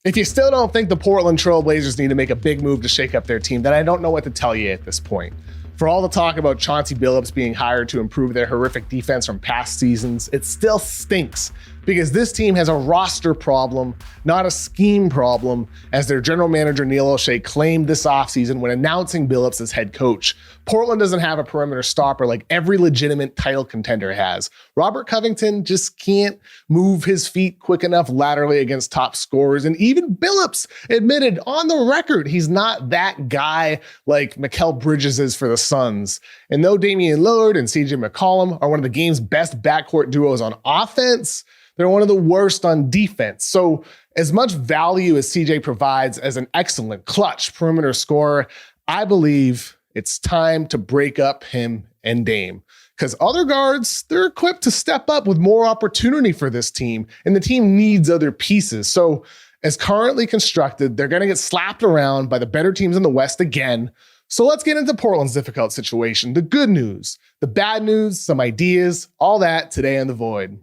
If you still don't think the Portland Trail Blazers need to make a big move to shake up their team, then I don't know what to tell you at this point. For all the talk about Chauncey Billups being hired to improve their horrific defense from past seasons, it still stinks because this team has a roster problem, not a scheme problem, as their general manager Neil O'Shea claimed this offseason when announcing Billups as head coach. Portland doesn't have a perimeter stopper like every legitimate title contender has. Robert Covington just can't move his feet quick enough laterally against top scorers, and even Billups admitted on the record he's not that guy like Mikal Bridges is for the Suns. And though Damian Lillard and CJ McCollum are one of the game's best backcourt duos on offense, they're one of the worst on defense. So as much value as CJ provides as an excellent clutch perimeter scorer, I believe it's time to break up him and Dame. Because other guards, they're equipped to step up with more opportunity for this team, and the team needs other pieces. So as currently constructed, they're going to get slapped around by the better teams in the West again. So let's get into Portland's difficult situation, the good news, the bad news, some ideas, all that today on The Void.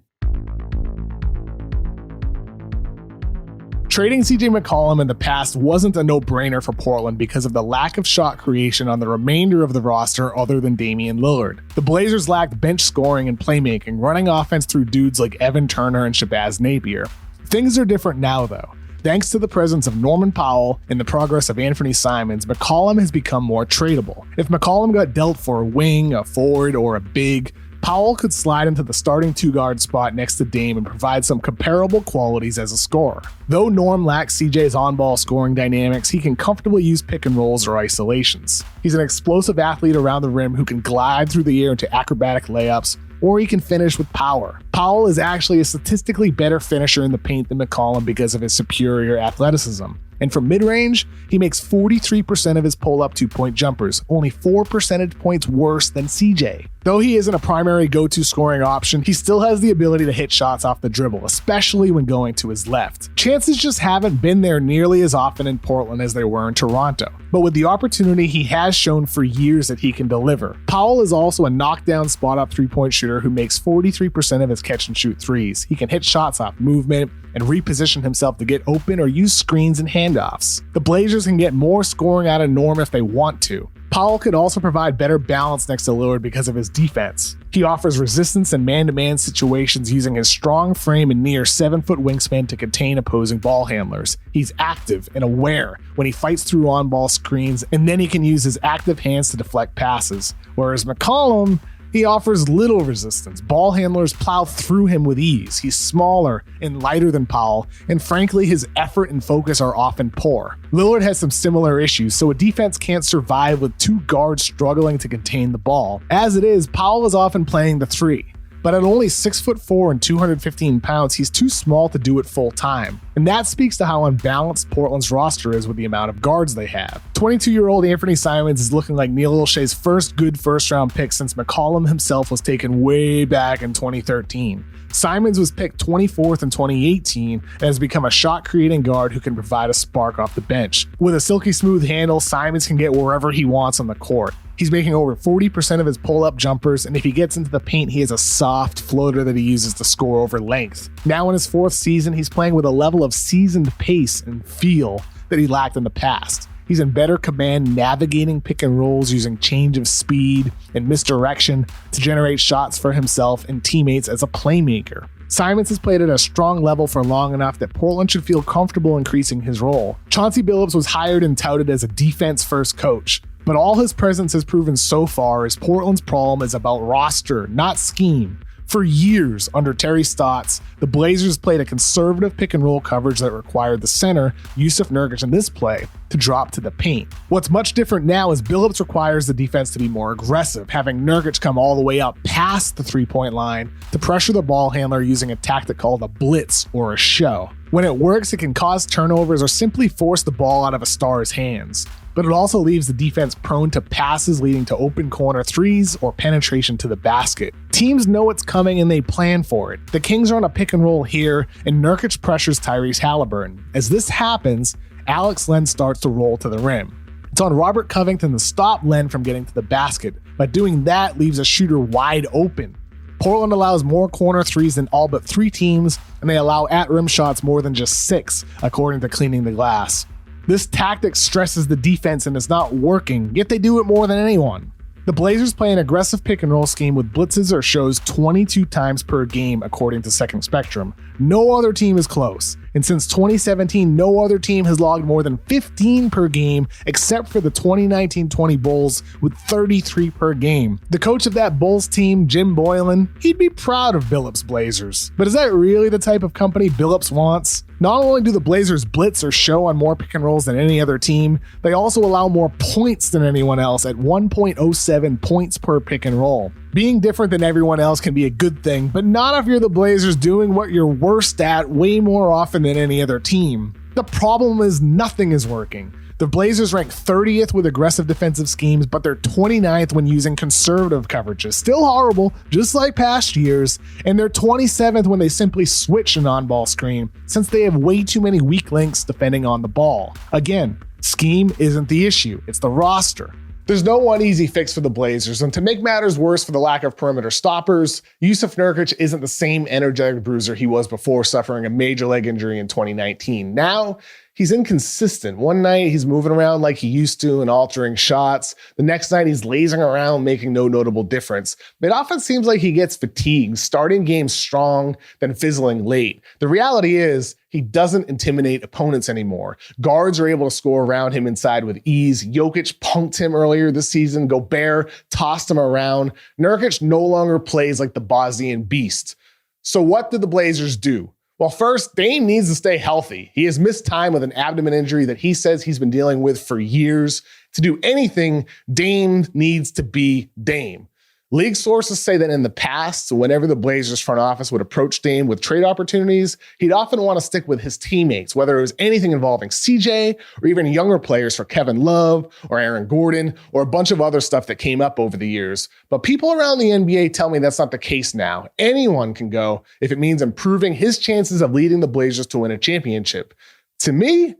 Trading CJ McCollum in the past wasn't a no-brainer for Portland because of the lack of shot creation on the remainder of the roster other than Damian Lillard. The Blazers lacked bench scoring and playmaking, running offense through dudes like Evan Turner and Shabazz Napier. Things are different now, though. Thanks to the presence of Norman Powell and the progress of Anthony Simons, McCollum has become more tradable. If McCollum got dealt for a wing, a forward, or a big, Powell could slide into the starting two-guard spot next to Dame and provide some comparable qualities as a scorer. Though Norm lacks CJ's on-ball scoring dynamics, he can comfortably use pick and rolls or isolations. He's an explosive athlete around the rim who can glide through the air into acrobatic layups, or he can finish with power. Powell is actually a statistically better finisher in the paint than McCollum because of his superior athleticism. And from mid-range, he makes 43% of his pull-up two-point jumpers, only 4 percentage points worse than CJ. Though he isn't a primary go-to scoring option, he still has the ability to hit shots off the dribble, especially when going to his left. Chances just haven't been there nearly as often in Portland as they were in Toronto. But with the opportunity, he has shown for years that he can deliver. Powell is also a knockdown spot-up three-point shooter who makes 43% of his catch-and-shoot threes. He can hit shots off movement and reposition himself to get open or use screens and handoffs. The Blazers can get more scoring out of Norm if they want to. Powell could also provide better balance next to Lillard because of his defense. He offers resistance in man-to-man situations using his strong frame and near 7-foot wingspan to contain opposing ball handlers. He's active and aware when he fights through on-ball screens, and then he can use his active hands to deflect passes. Whereas McCollum, he offers little resistance. Ball handlers plow through him with ease. He's smaller and lighter than Powell, and frankly, his effort and focus are often poor. Lillard has some similar issues, so a defense can't survive with two guards struggling to contain the ball. As it is, Powell is often playing the three. But at only 6'4" and 215 pounds, he's too small to do it full time. And that speaks to how unbalanced Portland's roster is with the amount of guards they have. 22-year-old Anthony Simons is looking like Neil O'Shea's first good first-round pick since McCollum himself was taken way back in 2013. Simons was picked 24th in 2018 and has become a shot-creating guard who can provide a spark off the bench. With a silky smooth handle, Simons can get wherever he wants on the court. He's making over 40% of his pull-up jumpers, and if he gets into the paint, he has a soft floater that he uses to score over length. Now in his 4th season, he's playing with a level of seasoned pace and feel that he lacked in the past. He's in better command navigating pick and rolls using change of speed and misdirection to generate shots for himself and teammates as a playmaker. Simons has played at a strong level for long enough that Portland should feel comfortable increasing his role. Chauncey Billups was hired and touted as a defense-first coach, but all his presence has proven so far is Portland's problem is about roster, not scheme. For years, under Terry Stotts, the Blazers played a conservative pick-and-roll coverage that required the center, Jusuf Nurkic in this play, to drop to the paint. What's much different now is Billups requires the defense to be more aggressive, having Nurkic come all the way up past the three-point line to pressure the ball handler using a tactic called a blitz or a show. When it works, it can cause turnovers or simply force the ball out of a star's hands. But it also leaves the defense prone to passes leading to open corner threes or penetration to the basket. Teams know it's coming and they plan for it. The Kings are on a pick and roll here, and Nurkic pressures Tyrese Halliburton. As this happens, Alex Len starts to roll to the rim. It's on Robert Covington to stop Len from getting to the basket, but doing that leaves a shooter wide open. Portland allows more corner threes than all but 3 teams, and they allow at-rim shots more than just 6, according to Cleaning the Glass. This tactic stresses the defense and is not working, yet they do it more than anyone. The Blazers play an aggressive pick-and-roll scheme with blitzes or shows 22 times per game, according to Second Spectrum. No other team is close, and since 2017, no other team has logged more than 15 per game, except for the 2019-20 Bulls with 33 per game. The coach of that Bulls team, Jim Boylan, he'd be proud of Billups' Blazers. But is that really the type of company Billups wants? Not only do the Blazers blitz or show on more pick and rolls than any other team, they also allow more points than anyone else at 1.07 points per pick and roll. Being different than everyone else can be a good thing, but not if you're the Blazers doing what you're worst at way more often than any other team. The problem is nothing is working. The Blazers rank 30th with aggressive defensive schemes, but they're 29th when using conservative coverages. Still horrible, just like past years. And they're 27th when they simply switch an on-ball screen, since they have way too many weak links defending on the ball. Again, scheme isn't the issue, it's the roster. There's no one easy fix for the Blazers, and to make matters worse for the lack of perimeter stoppers, Jusuf Nurkic isn't the same energetic bruiser he was before suffering a major leg injury in 2019. Now, he's inconsistent. One night he's moving around like he used to and altering shots. The next night he's lazing around making no notable difference. It often seems like he gets fatigued, starting games strong, then fizzling late. The reality is he doesn't intimidate opponents anymore. Guards are able to score around him inside with ease. Jokic punked him earlier this season. Gobert tossed him around. Nurkic no longer plays like the Bosnian beast. So what did the Blazers do? Well, first, Dame needs to stay healthy. He has missed time with an abdomen injury that he says he's been dealing with for years. To do anything, Dame needs to be Dame. League sources say that in the past, whenever the Blazers front office would approach Dame with trade opportunities, he'd often want to stick with his teammates, whether it was anything involving CJ or even younger players for Kevin Love or Aaron Gordon or a bunch of other stuff that came up over the years. But people around the NBA tell me that's not the case now. Anyone can go if it means improving his chances of leading the Blazers to win a championship. To me,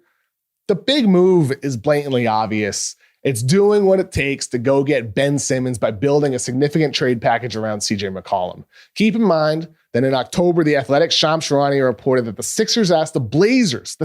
the big move is blatantly obvious. It's doing what it takes to go get Ben Simmons by building a significant trade package around CJ McCollum. Keep in mind that in October, The Athletic's Shams Charania reported that the Sixers asked the Blazers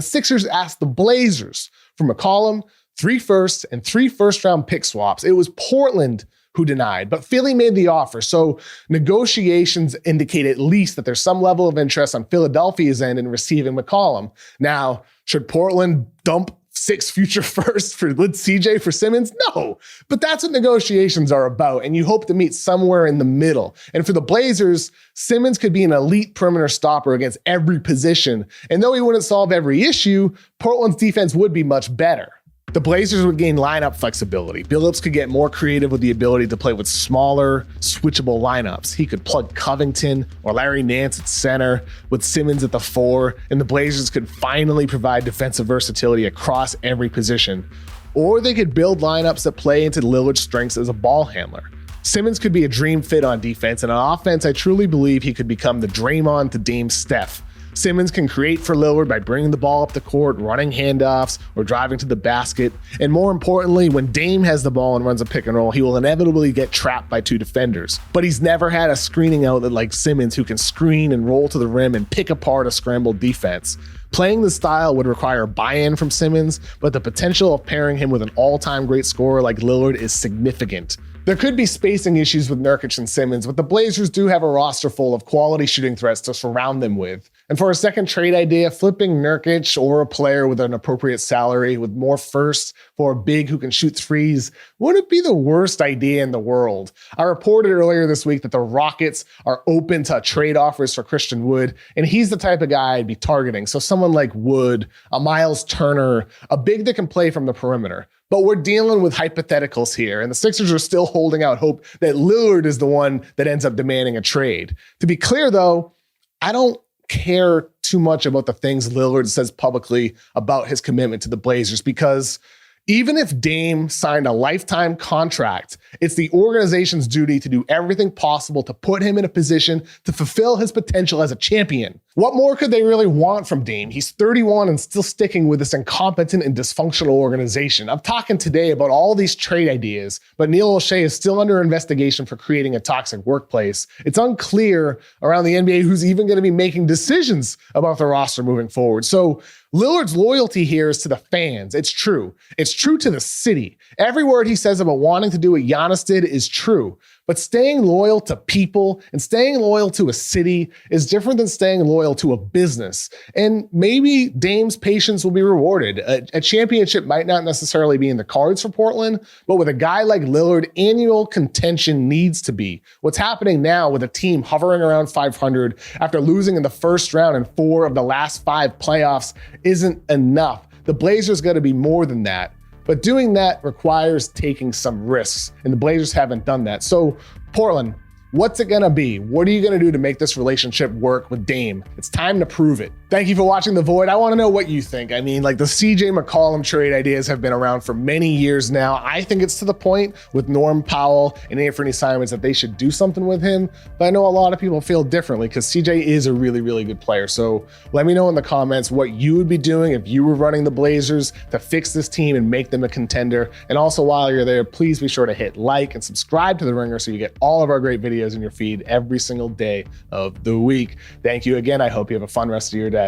for McCollum, 3 firsts and 3 first-round pick swaps. It was Portland who denied, but Philly made the offer. So negotiations indicate at least that there's some level of interest on Philadelphia's end in receiving McCollum. Now, should Portland dump 6 future firsts for CJ for Simmons? No, but that's what negotiations are about, and you hope to meet somewhere in the middle. And for the Blazers, Simmons could be an elite perimeter stopper against every position, and though he wouldn't solve every issue, Portland's defense would be much better. The Blazers would gain lineup flexibility. Billups could get more creative with the ability to play with smaller, switchable lineups. He could plug Covington or Larry Nance at center with Simmons at the 4, and the Blazers could finally provide defensive versatility across every position. Or they could build lineups that play into Lillard's strengths as a ball handler. Simmons could be a dream fit on defense, and on offense, I truly believe he could become the Draymond to Dame Steph. Simmons can create for Lillard by bringing the ball up the court, running handoffs, or driving to the basket. And more importantly, when Dame has the ball and runs a pick and roll, he will inevitably get trapped by 2 defenders. But he's never had a screening outlet like Simmons who can screen and roll to the rim and pick apart a scrambled defense. Playing this style would require buy-in from Simmons, but the potential of pairing him with an all-time great scorer like Lillard is significant. There could be spacing issues with Nurkic and Simmons, but the Blazers do have a roster full of quality shooting threats to surround them with. And for a second trade idea, flipping Nurkic or a player with an appropriate salary with more firsts for a big who can shoot threes wouldn't be the worst idea in the world. I reported earlier this week that the Rockets are open to trade offers for Christian Wood, and he's the type of guy I'd be targeting. So someone like Wood, a Miles Turner, a big that can play from the perimeter. But we're dealing with hypotheticals here, and the Sixers are still holding out hope that Lillard is the one that ends up demanding a trade. To be clear, though, I don't care too much about the things Lillard says publicly about his commitment to the Blazers, because even if Dame signed a lifetime contract, it's the organization's duty to do everything possible to put him in a position to fulfill his potential as a champion. What more could they really want from Dame? He's 31 and still sticking with this incompetent and dysfunctional organization. I'm talking today about all these trade ideas, but Neil O'Shea is still under investigation for creating a toxic workplace. It's unclear around the NBA who's even going to be making decisions about the roster moving forward. So Lillard's loyalty here is to the fans. It's true. It's true to the city. Every word he says about wanting to do what Giannis did is true. But staying loyal to people and staying loyal to a city is different than staying loyal to a business. And maybe Dame's patience will be rewarded. A championship might not necessarily be in the cards for Portland, but with a guy like Lillard, annual contention needs to be. What's happening now with a team hovering around 500 after losing in the first round in 4 of the last 5 playoffs isn't enough. The Blazers got to be more than that. But doing that requires taking some risks, and the Blazers haven't done that. So, Portland, what's it gonna be? What are you gonna do to make this relationship work with Dame? It's time to prove it. Thank you for watching The Void. I wanna know what you think. I mean, like the CJ McCollum trade ideas have been around for many years now. I think it's to the point with Norman Powell and Anthony Simons that they should do something with him. But I know a lot of people feel differently because CJ is a really, really good player. So let me know in the comments what you would be doing if you were running the Blazers to fix this team and make them a contender. And also while you're there, please be sure to hit like and subscribe to The Ringer so you get all of our great videos in your feed every single day of the week. Thank you again. I hope you have a fun rest of your day.